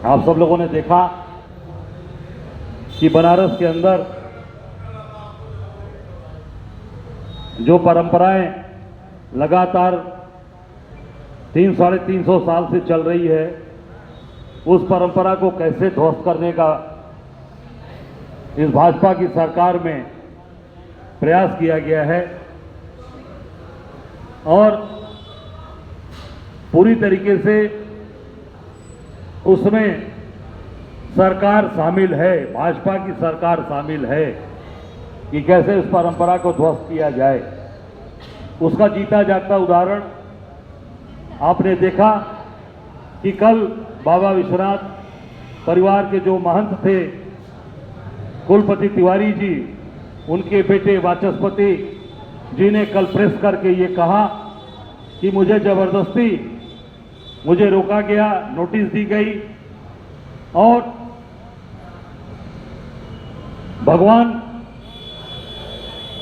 आप सब लोगों ने देखा कि बनारस के अंदर जो परंपराएं लगातार 300-350 साल से चल रही है, उस परंपरा को कैसे ध्वस्त करने का इस भाजपा की सरकार में प्रयास किया गया है और पूरी तरीके से उसमें सरकार शामिल है, भाजपा की सरकार शामिल है कि कैसे उस परंपरा को ध्वस्त किया जाए। उसका जीता जागता उदाहरण आपने देखा कि कल बाबा विश्वनाथ परिवार के जो महंत थे कुलपति तिवारी जी, उनके बेटे वाचस्पति जी ने कल प्रेस करके ये कहा कि मुझे जबरदस्ती मुझे रोका गया, नोटिस दी गई और भगवान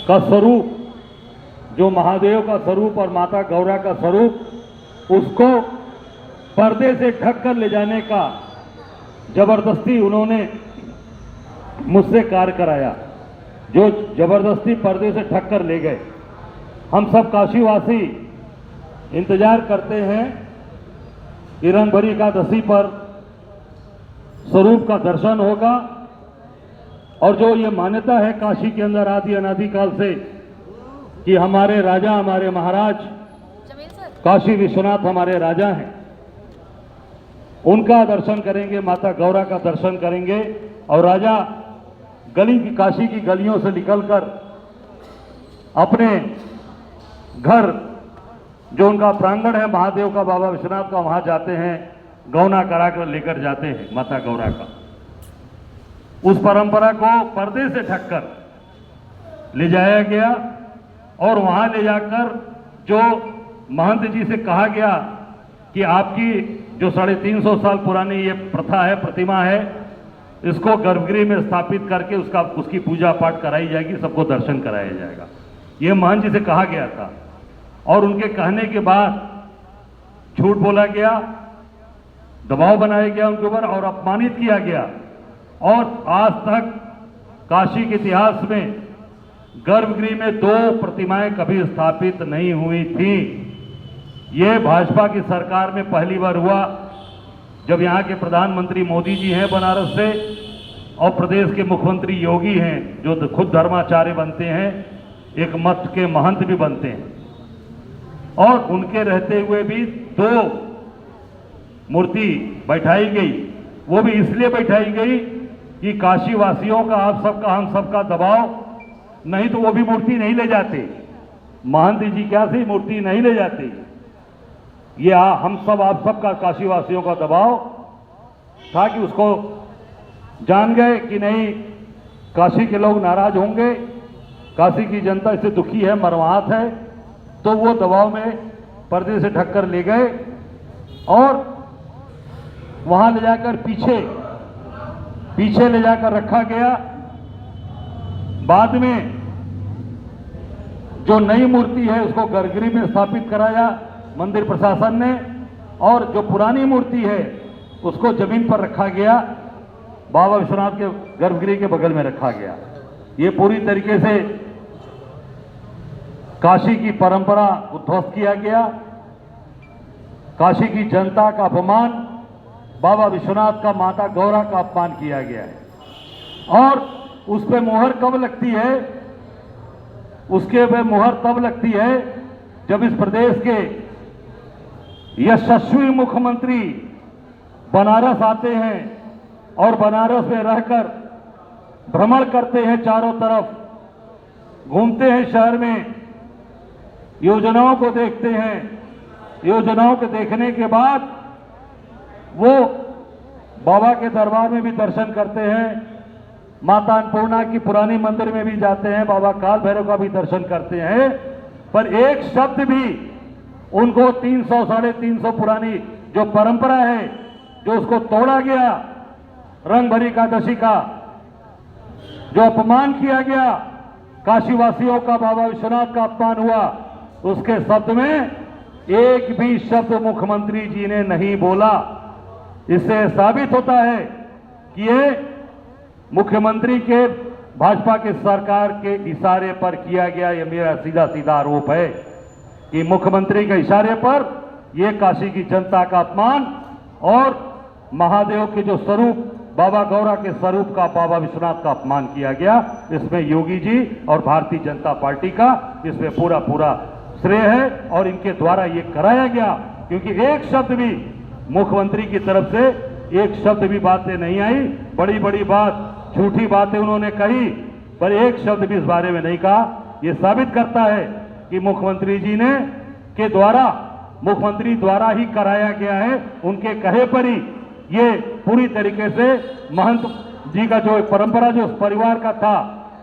का स्वरूप, जो महादेव का स्वरूप और माता गौरा का स्वरूप, उसको पर्दे से ढक कर ले जाने का जबरदस्ती उन्होंने मुझसे कार्य कराया, जो जबरदस्ती पर्दे से ढक कर ले गए। हम सब काशीवासी इंतजार करते हैं कि रंगभरी एकादशी पर स्वरूप का दर्शन होगा और जो ये मान्यता है काशी के अंदर आदि अनादि काल से कि हमारे राजा, हमारे महाराज काशी विश्वनाथ हमारे राजा हैं, उनका दर्शन करेंगे, माता गौरा का दर्शन करेंगे और राजा काशी की गलियों से निकलकर अपने घर, जो उनका प्रांगण है महादेव का, बाबा विश्वनाथ का, वहां जाते हैं, गौना कराकर लेकर जाते हैं माता गौरा का। उस परंपरा को पर्दे से ढककर ले जाया गया और वहां ले जाकर जो महंत जी से कहा गया कि आपकी जो 350 साल पुरानी ये प्रथा है, प्रतिमा है, इसको गर्भगृह में स्थापित करके उसकी पूजा पाठ कराई जाएगी, सबको दर्शन कराया जाएगा, ये महंत जी से कहा गया था। और उनके कहने के बाद झूठ बोला गया, दबाव बनाया गया उनके ऊपर और अपमानित किया गया। और आज तक काशी के इतिहास में गर्भगृह में 2 प्रतिमाएं कभी स्थापित नहीं हुई थी। ये भाजपा की सरकार में पहली बार हुआ, जब यहाँ के प्रधानमंत्री मोदी जी हैं बनारस से और प्रदेश के मुख्यमंत्री योगी हैं, जो खुद धर्माचार्य बनते हैं, एक मठ के महंत भी बनते हैं, और उनके रहते हुए भी 2 मूर्ति बैठाई गई। वो भी इसलिए बैठाई गई कि काशी वासियों का, आप सबका, हम सबका दबाव, नहीं तो वो भी मूर्ति नहीं ले जाते, महंत जी क्या से मूर्ति नहीं ले जाते। ये हम सब, आप सबका, काशी वासियों का दबाव था कि उसको जान गए कि नहीं, काशी के लोग नाराज होंगे, काशी की जनता इससे दुखी है, मरवाहत है, तो वो दबाव में पर्दे से ढककर ले गए और वहां ले जाकर पीछे ले जाकर रखा गया। बाद में जो नई मूर्ति है उसको गर्भगृह में स्थापित कराया मंदिर प्रशासन ने, और जो पुरानी मूर्ति है उसको जमीन पर रखा गया, बाबा विश्वनाथ के गर्भगृह के बगल में रखा गया। ये पूरी तरीके से काशी की परंपरा को ध्वस्त किया गया, काशी की जनता का अपमान, बाबा विश्वनाथ का, माता गौरा का अपमान किया गया है। और उस पे मोहर कब लगती है? उसके पे मोहर तब लगती है जब इस प्रदेश के यशस्वी मुख्यमंत्री बनारस आते हैं और बनारस में रहकर भ्रमण करते हैं, चारों तरफ घूमते हैं, शहर में योजनाओं को देखते हैं। योजनाओं के देखने के बाद वो बाबा के दरबार में भी दर्शन करते हैं, माता अन्नपूर्णा की पुरानी मंदिर में भी जाते हैं, बाबा काल भैरव का भी दर्शन करते हैं, पर एक शब्द भी उनको 300-350 पुरानी जो परंपरा है, जो उसको तोड़ा गया, रंगभरी एकादशी का जो अपमान किया गया, काशीवासियों का, बाबा विश्वनाथ का अपमान हुआ, उसके शब्द में एक भी शब्द मुख्यमंत्री जी ने नहीं बोला। इससे साबित होता है कि ये मुख्यमंत्री के भाजपा के सरकार के इशारे पर किया गया, ये मेरा सीधा सीधा आरोप है कि मुख्यमंत्री के इशारे पर ये काशी की जनता का अपमान और महादेव के जो स्वरूप बाबा गौरा के स्वरूप का, बाबा विश्वनाथ का अपमान किया गया। इसमें योगी जी और भारतीय जनता पार्टी का इसमें पूरा पूरा श्रेय है और इनके द्वारा ये कराया गया, क्योंकि एक शब्द भी मुख्यमंत्री की तरफ से एक शब्द भी बातें नहीं आई। बड़ी बड़ी बात, झूठी बातें उन्होंने कही, पर एक शब्द भी इस बारे में नहीं कहा। ये साबित करता है कि मुख्यमंत्री जी ने के द्वारा, मुख्यमंत्री द्वारा ही कराया गया है। उनके कहे पर ही ये पूरी तरीके से महंत जी का जो परंपरा, जो उस परिवार का था,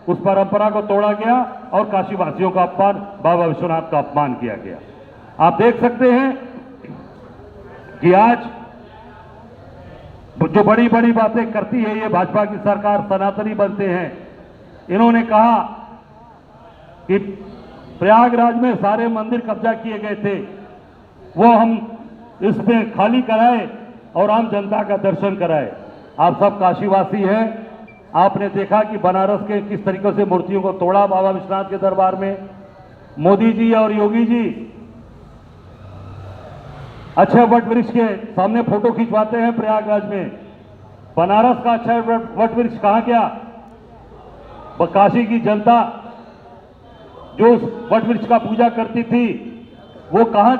उस परंपरा को तोड़ा गया और काशीवासियों का अपमान, बाबा विश्वनाथ का अपमान किया गया। आप देख सकते हैं कि आज जो बड़ी बड़ी बातें करती है ये भाजपा की सरकार, सनातनी बनते हैं। इन्होंने कहा कि प्रयागराज में सारे मंदिर कब्जा किए गए थे, वो हम इसमें खाली कराए और आम जनता का दर्शन कराए। आप सब काशीवासी हैं, आपने देखा कि बनारस के किस तरीके से मूर्तियों को तोड़ा बाबा विश्वनाथ के दरबार में। मोदी जी और योगी जी अक्षय वट वृक्ष के सामने फोटो खिंचवाते हैं प्रयागराज में। बनारस का अक्षय वट वृक्ष कहां गया? काशी की जनता जो उस वट वृक्ष का पूजा करती थी वो कहां